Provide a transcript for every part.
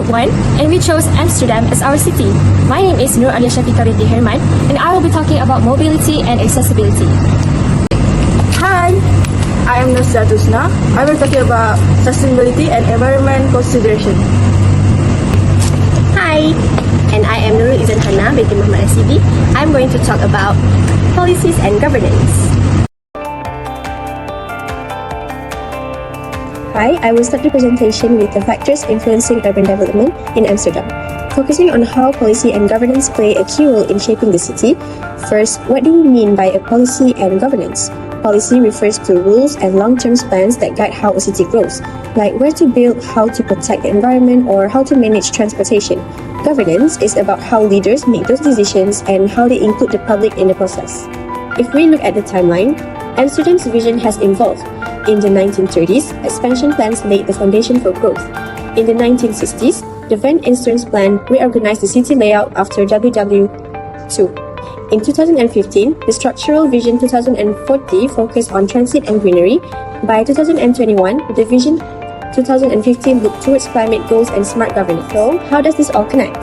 Group 1 and we chose Amsterdam as our city. My name is Nur Alia Shafiqariti Herman and I will be talking about mobility and accessibility. Hi, I am Nusra Tusna. I will talk about sustainability and environment consideration. Hi, and I am Nurul Izan Hana binti Muhammad Asibi. I'm going to talk about policies and governance. Hi, I will start the presentation with the factors influencing urban development in Amsterdam, focusing on how policy and governance play a key role in shaping the city. First, what do we mean by a policy and governance? Policy refers to rules and long-term plans that guide how a city grows, like where to build, how to protect the environment, or how to manage transportation. Governance is about how leaders make those decisions and how they include the public in the process. If we look at the timeline, Amsterdam's vision has evolved. In the 1930s, expansion plans laid the foundation for growth. In the 1960s, the Van Inster's plan reorganized the city layout after WW2. In 2015, the Structural Vision 2040 focused on transit and greenery. By 2021, the Vision 2015 looked towards climate goals and smart governance. So, how does this all connect?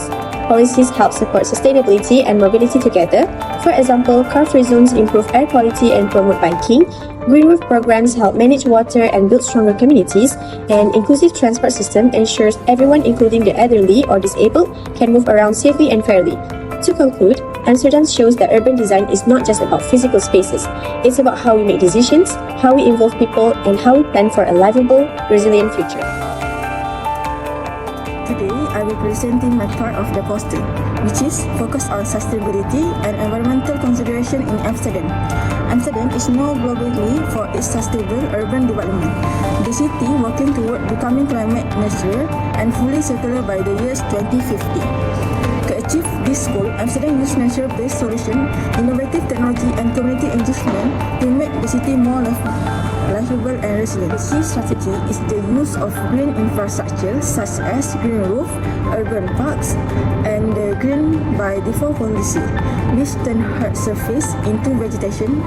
Policies help support sustainability and mobility together. For example, car-free zones improve air quality and promote biking. Green roof programs help manage water and build stronger communities. An inclusive transport system ensures everyone, including the elderly or disabled, can move around safely and fairly. To conclude, Amsterdam shows that urban design is not just about physical spaces. It's about how we make decisions, how we involve people, and how we plan for a livable, resilient future. Today, I will be presenting my part of the poster, which is focused on sustainability and environmental consideration in Amsterdam. Amsterdam is known globally for its sustainable urban development. The city working toward becoming climate neutral and fully circular by the year 2050. To achieve this goal, Amsterdam uses nature-based solutions, innovative technology, and community engagement to make the city more livable and resilient. The key strategy is the use of green infrastructure such as green roof, urban parks, and the green by default policy, which turn hard surface into vegetation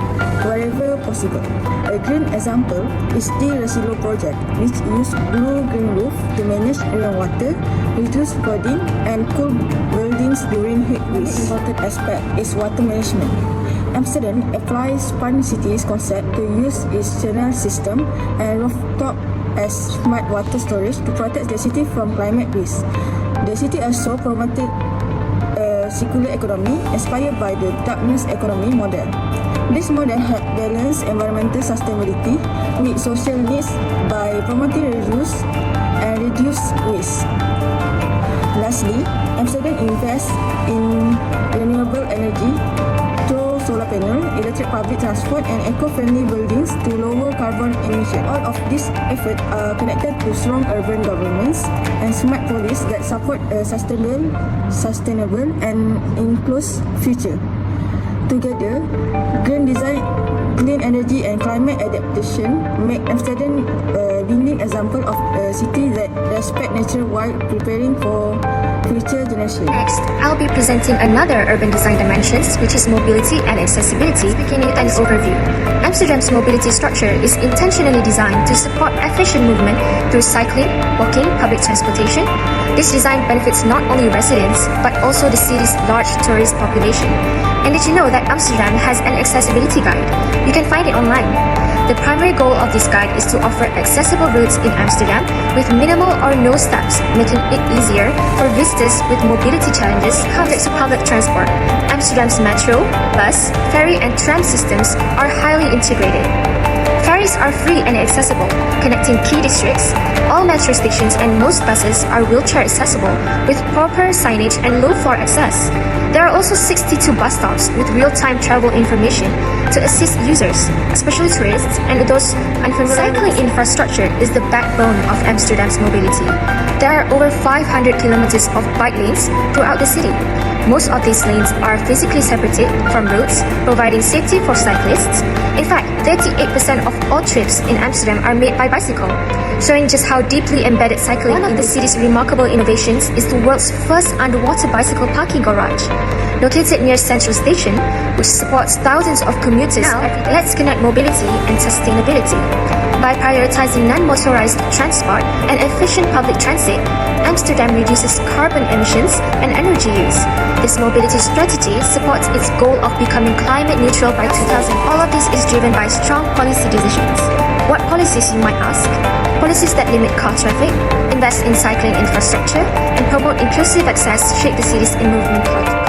wherever possible. A green example is the Resilo project, which uses blue-green roof to manage rainwater, reduce flooding, and cool buildings during heat waves. The important aspect is water management. Amsterdam applies smart cities concept to use its channel system and rooftop as smart water storage to protect the city from climate risk. The city also promoted a circular economy inspired by the darkness economy model. This model helps balance environmental sustainability with social needs by promoting reuse and reduce waste. Lastly, Amsterdam invests in renewable energy through solar panel, electric public transport, and eco-friendly buildings to lower carbon emission. All of these efforts are connected to strong urban governance and smart policies that support a sustainable and inclusive future. Together, green design, clean energy, and climate adaptation make Amsterdam a leading example of a city that respects nature while preparing for future generations. Next, I'll be presenting another urban design dimensions, which is mobility and accessibility, beginning with an overview. Amsterdam's mobility structure is intentionally designed to support efficient movement through cycling, walking, public transportation. This design benefits not only residents, but also the city's large tourist population. And did you know that Amsterdam has an accessibility guide? You can find it online. The primary goal of this guide is to offer accessible routes in Amsterdam with minimal or no steps, making it easier for visitors with mobility challenges to public transport. Amsterdam's metro, bus, ferry, and tram systems are highly integrated. Ferries are free and accessible, connecting key districts. All metro stations and most buses are wheelchair accessible with proper signage and low floor access. There are also 62 bus stops with real-time travel information to assist users, especially tourists and those unfamiliar. Cycling infrastructure is the backbone of Amsterdam's mobility. There are over 500 kilometers of bike lanes throughout the city. Most of these lanes are physically separated from roads, providing safety for cyclists. In fact, 38% of all trips in Amsterdam are made by bicycle, showing just how deeply embedded cycling in the city's remarkable innovations is the world's first underwater bicycle parking garage, located near Central Station, which supports thousands of commuters. Now, let's connect mobility and sustainability. By prioritizing non-motorized transport and efficient public transit, Amsterdam reduces carbon emissions and energy use. This mobility strategy supports its goal of becoming climate neutral by 2000. All of this is driven by strong policy decisions. What policies, you might ask? Policies that limit car traffic, invest in cycling infrastructure, and promote inclusive access shape the city's in-movement plot.